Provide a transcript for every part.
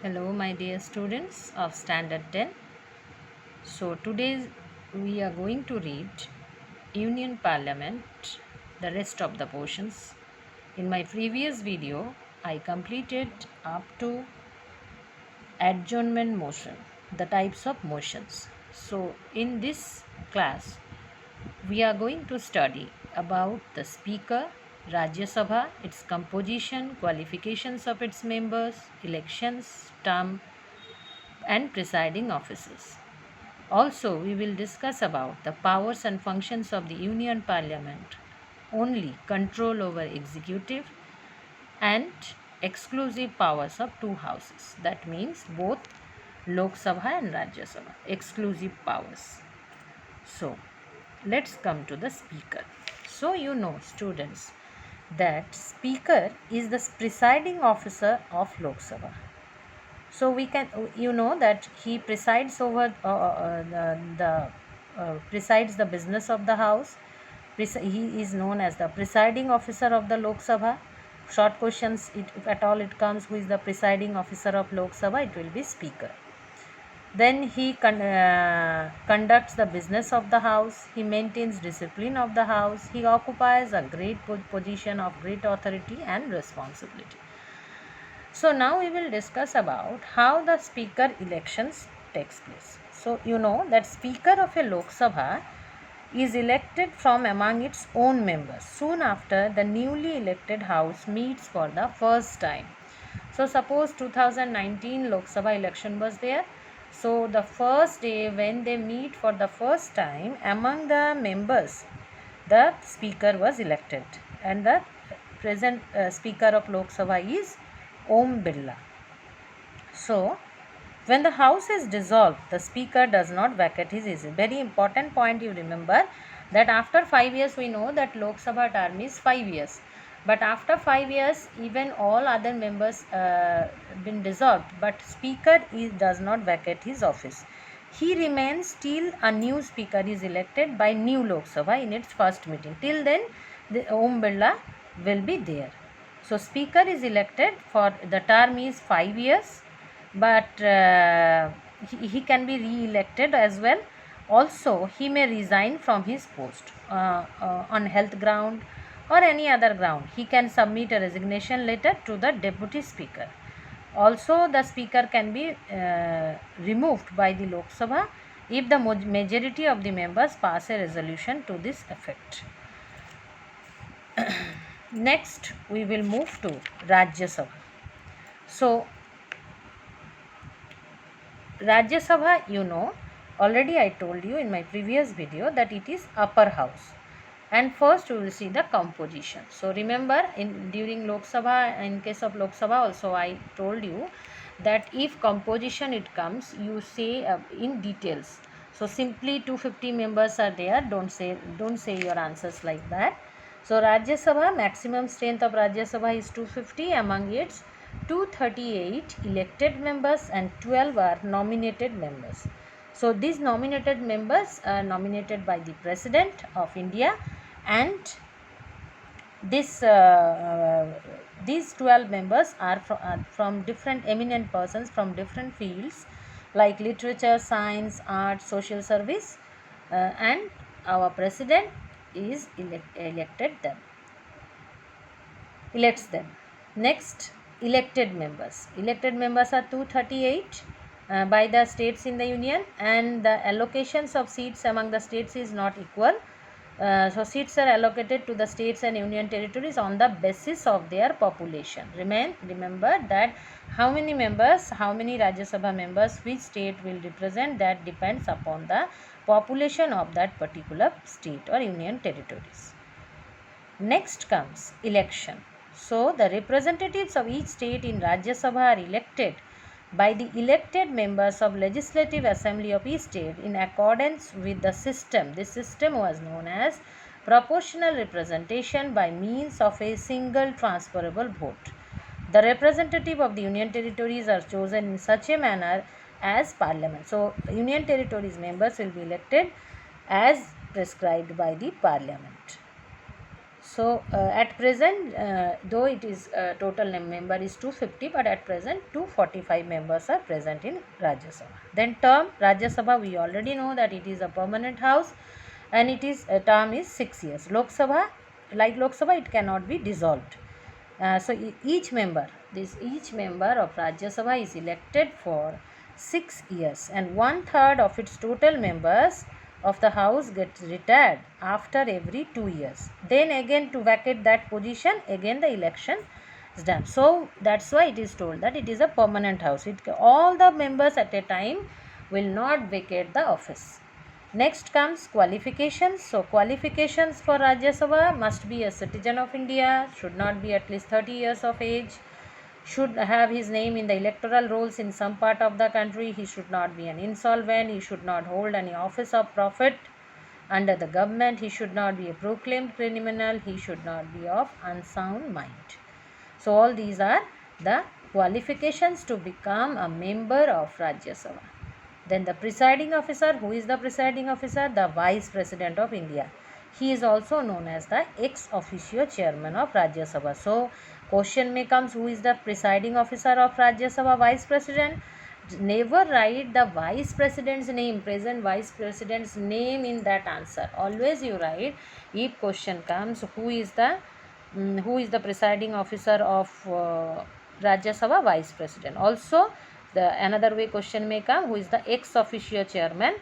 Hello, my dear students of Standard 10. So, today we are going to read Union Parliament, the rest of the portions. In my previous video, I completed up to adjournment motion, the types of motions. So, in this class, we are going to study about the Speaker, Rajya Sabha, its composition, qualifications of its members, elections, term, and presiding officers. Also, we will discuss about the powers and functions of the Union Parliament, only control over executive and exclusive powers of two houses. That means both Lok Sabha and Rajya Sabha, exclusive powers. So, let's come to the speaker. So, you know, students, that speaker is the presiding officer of Lok Sabha. So we can, you know, that he presides over presides the business of the house. He is known as the presiding officer of the Lok Sabha. Short questions, if at all it comes, who is the presiding officer of Lok Sabha? It will be speaker. Then he conducts the business of the house. He maintains discipline of the house. He occupies a great position of great authority and responsibility. So now we will discuss about how the speaker elections takes place. So you know that speaker of a Lok Sabha is elected from among its own members soon after the newly elected house meets for the first time. So suppose 2019 Lok Sabha election was there. So the first day when they meet for the first time, among the members, the speaker was elected, and the present speaker of Lok Sabha is Om Birla. So, when the house is dissolved, the speaker does not vacate his seat. Very important point you remember, that after 5 years we know that Lok Sabha term is 5 years. But after 5 years, even all other members been dissolved, but speaker does not vacate his office. He remains till a new speaker is elected by new Lok Sabha in its first meeting. Till then, the Om Birla will be there. So, speaker is elected for the term is 5 years, but he can be re-elected as well. Also, he may resign from his post on health ground or any other ground. He can submit a resignation letter to the deputy speaker. Also, the speaker can be removed by the Lok Sabha if the majority of the members pass a resolution to this effect. Next, we will move to Rajya Sabha. So, Rajya Sabha, you know, already I told you in my previous video that it is upper house. And first we will see the composition. So remember, during Lok Sabha, in case of Lok Sabha also I told you that if composition it comes, you say in details. So simply 250 members are there, don't say your answers like that. So Rajya Sabha, maximum strength of Rajya Sabha is 250, among its 238 elected members and 12 are nominated members. So these nominated members are nominated by the President of India, and these 12 members are from different eminent persons from different fields like literature, science, art, social service, and our President is elects them. Next, elected members. Elected members are 238 by the states in the union, and the allocations of seats among the states is not equal. So seats are allocated to the states and union territories on the basis of their population. Remember that how many members, how many Rajya Sabha members, which state will represent, that depends upon the population of that particular state or union territories. Next comes election. So the representatives of each state in Rajya Sabha are elected by the elected members of Legislative Assembly of each state in accordance with the system. This system was known as proportional representation by means of a single transferable vote. The representative of the union territories are chosen in such a manner as parliament. So union territories members will be elected as prescribed by the parliament. So at present, though it is total member is 250, but at present 245 members are present in Rajya Sabha. Then term Rajya Sabha, we already know that it is a permanent house, and it is term is 6 years. Lok Sabha, like Lok Sabha, it cannot be dissolved. So each member of Rajya Sabha is elected for 6 years, and 1/3 of its total members of the house gets retired after every 2 years. Then again, to vacate that position, again the election is done. So that's why it is told that it is a permanent house. All the members at a time will not vacate the office. Next comes qualifications. So qualifications for Rajya Sabha: must be a citizen of India, should not be at least 30 years of age, should have his name in the electoral rolls in some part of the country, he should not be an insolvent, he should not hold any office of profit under the government, he should not be a proclaimed criminal, he should not be of unsound mind. So all these are the qualifications to become a member of Rajya Sabha. Then the presiding officer. Who is the presiding officer? The Vice President of India. He is also known as the ex officio chairman of Rajya Sabha. So question may comes, who is the presiding officer of Rajya Sabha? Vice President. Never write the Vice President's name, present Vice President's name in that answer. Always you write, if question comes, who is the presiding officer of Rajya Sabha? Vice President. Also, another way question may come, who is the ex officio chairman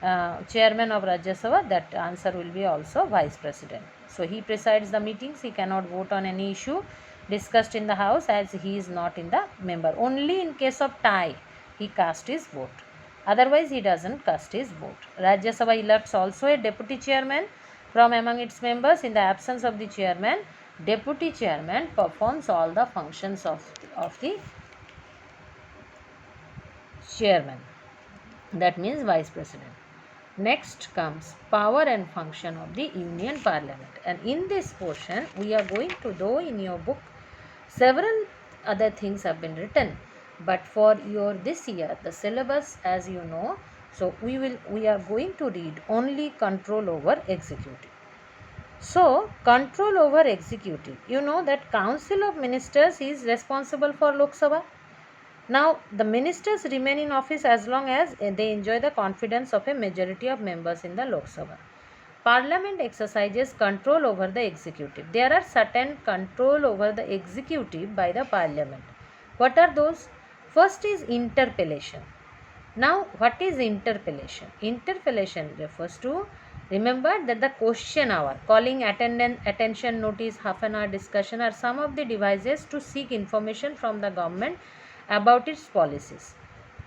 of Rajya Sabha? That answer will be also Vice President. So he presides the meetings. He cannot vote on any issue discussed in the house, as he is not in the member. Only in case of tie he cast his vote. Otherwise he doesn't cast his vote. Rajya Sabha elects also a deputy chairman from among its members. In the absence of the chairman, deputy chairman performs all the functions of the chairman. That means Vice President. Next comes power and function of the Union Parliament. And in this portion, we are going to, though in your book several other things have been written, but for your this year the syllabus, as you know, so we are going to read only control over executive. So control over executive, you know that Council of Ministers is responsible for Lok Sabha. Now the ministers remain in office as long as they enjoy the confidence of a majority of members in the Lok Sabha. Parliament exercises control over the executive. There are certain control over the executive by the Parliament. What are those? First is interpellation. Now what is interpellation? Interpellation refers to, remember that the question hour, calling attention notice, half an hour discussion are some of the devices to seek information from the government about its policies.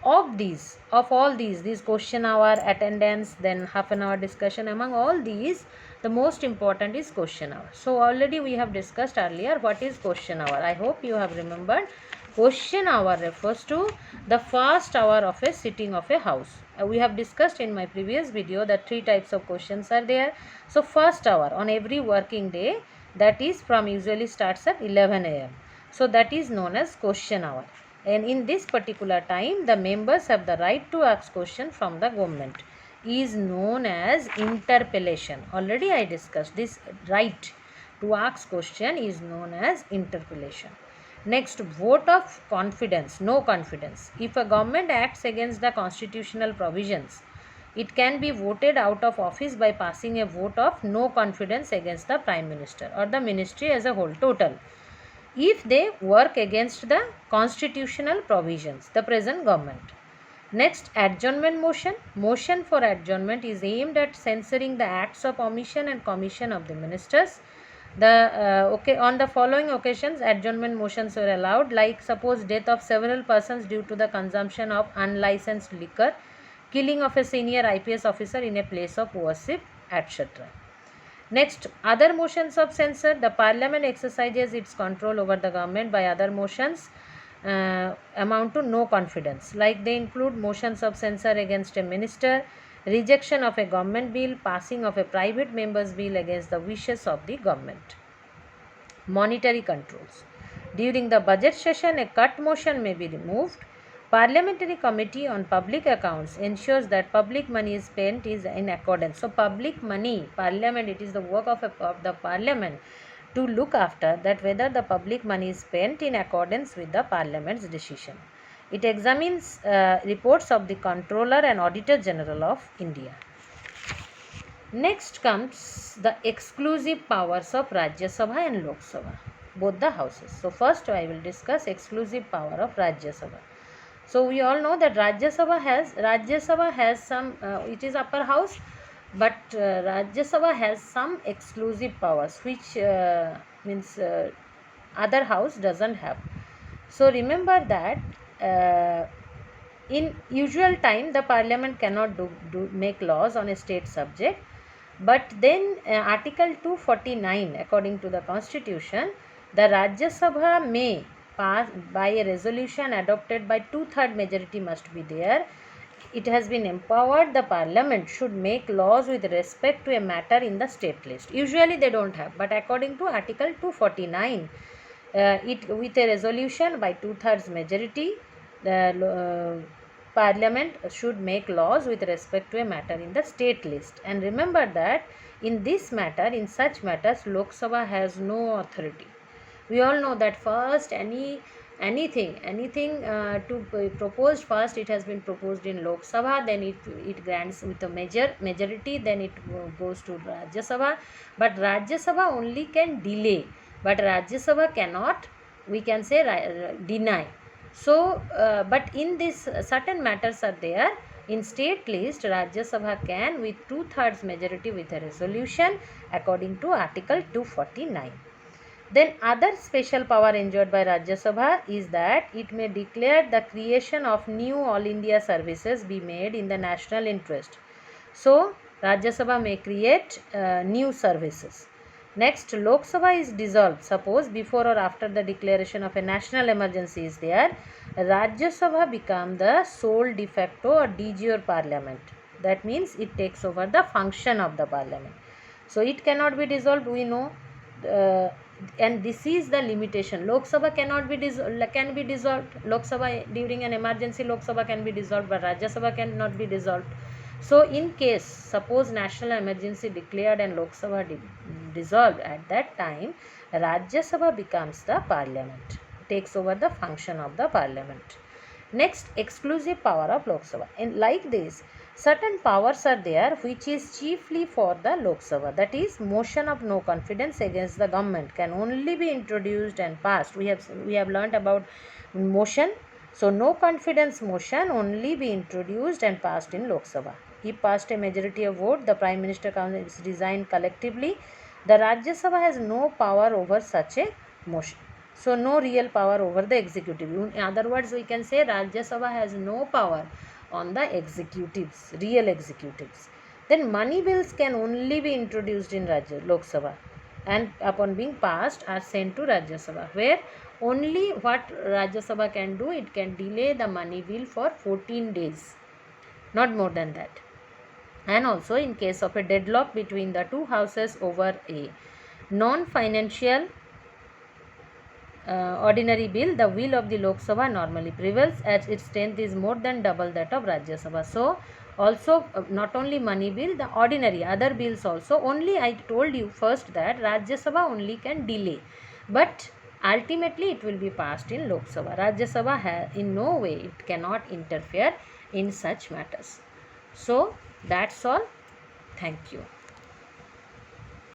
Of all these question hour, attendance, then half an hour discussion, among all these the most important is question hour. So already we have discussed earlier what is question hour. I hope you have remembered. Question hour refers to the first hour of a sitting of a house. We have discussed in my previous video that 3 types of questions are there. So first hour on every working day, that is from usually starts at 11 a.m. So that is known as question hour. And in this particular time, the members have the right to ask question from the government, is known as interpellation. Already I discussed this. Right to ask question is known as interpellation. Next, vote of confidence, no confidence. If a government acts against the constitutional provisions, it can be voted out of office by passing a vote of no confidence against the Prime Minister or the ministry as a whole, total, if they work against the constitutional provisions, the present government. Next, adjournment motion. Motion for adjournment is aimed at censoring the acts of omission and commission of the ministers. On the following occasions, adjournment motions were allowed, like suppose death of several persons due to the consumption of unlicensed liquor, killing of a senior IPS officer in a place of worship, etc. Next, other motions of censure. The Parliament exercises its control over the government by other motions amount to no confidence, like they include motions of censure against a minister, rejection of a government bill, passing of a private member's bill against the wishes of the government. Monetary controls. During the budget session, a cut motion may be removed. Parliamentary Committee on Public Accounts ensures that public money is spent is in accordance. So public money, Parliament, it is the work of the Parliament to look after that whether the public money is spent in accordance with the Parliament's decision. It examines reports of the Controller and Auditor General of India. Next comes the exclusive powers of Rajya Sabha and Lok Sabha, both the houses. So first I will discuss exclusive power of Rajya Sabha. So we all know that Rajya Sabha has some, it is upper house, but Rajya Sabha has some exclusive powers which means other house doesn't have. So remember that in usual time the Parliament cannot make laws on a state subject, but then Article 249 according to the Constitution, the Rajya Sabha may pass by a resolution adopted by 2/3 majority must be there. It has been empowered the Parliament should make laws with respect to a matter in the state list. Usually they don't have, but according to Article 249, it with a resolution by 2/3 majority, the Parliament should make laws with respect to a matter in the state list. And remember that in this matter, in such matters, Lok Sabha has no authority. We all know that first anything to be proposed, first it has been proposed in Lok Sabha, then it grants with a majority, then it goes to Rajya Sabha. But Rajya Sabha only can delay, but Rajya Sabha cannot, we can say, deny. So, but in this certain matters are there. In state list, Rajya Sabha can with 2/3 majority with a resolution according to Article 249. Then other special power enjoyed by Rajya Sabha is that it may declare the creation of new All India services be made in the national interest. So, Rajya Sabha may create new services. Next, Lok Sabha is dissolved. Suppose before or after the declaration of a national emergency is there, Rajya Sabha become the sole de facto or de jure parliament. That means it takes over the function of the parliament. So, it cannot be dissolved, we know. And this is the limitation. Lok Sabha cannot be can be dissolved. Lok Sabha during an emergency, Lok Sabha can be dissolved, but Rajya Sabha cannot be dissolved. So in case suppose national emergency declared and Lok Sabha dissolved, at that time Rajya Sabha becomes the parliament, takes over the function of the parliament. Next, exclusive power of Lok Sabha. And like this, certain powers are there which is chiefly for the Lok Sabha. That is, motion of no confidence against the government can only be introduced and passed. We have learnt about motion. So no confidence motion only be introduced and passed in Lok Sabha. If passed a majority of vote, the Prime Minister is resigned collectively. The Rajya Sabha has no power over such a motion. So no real power over the executive. In other words, we can say Rajya Sabha has no power on the executives, real executives. Then money bills can only be introduced in Lok Sabha, and upon being passed are sent to Rajya Sabha, where only what Rajya Sabha can do, it can delay the money bill for 14 days, not more than that. And also in case of a deadlock between the two houses over a non-financial ordinary bill, the will of the Lok Sabha normally prevails as its strength is more than double that of Rajya Sabha. So also not only money bill, the ordinary other bills also, only I told you first that Rajya Sabha only can delay, but ultimately it will be passed in Lok Sabha. Rajya Sabha in no way it cannot interfere in such matters. So that's all. Thank you.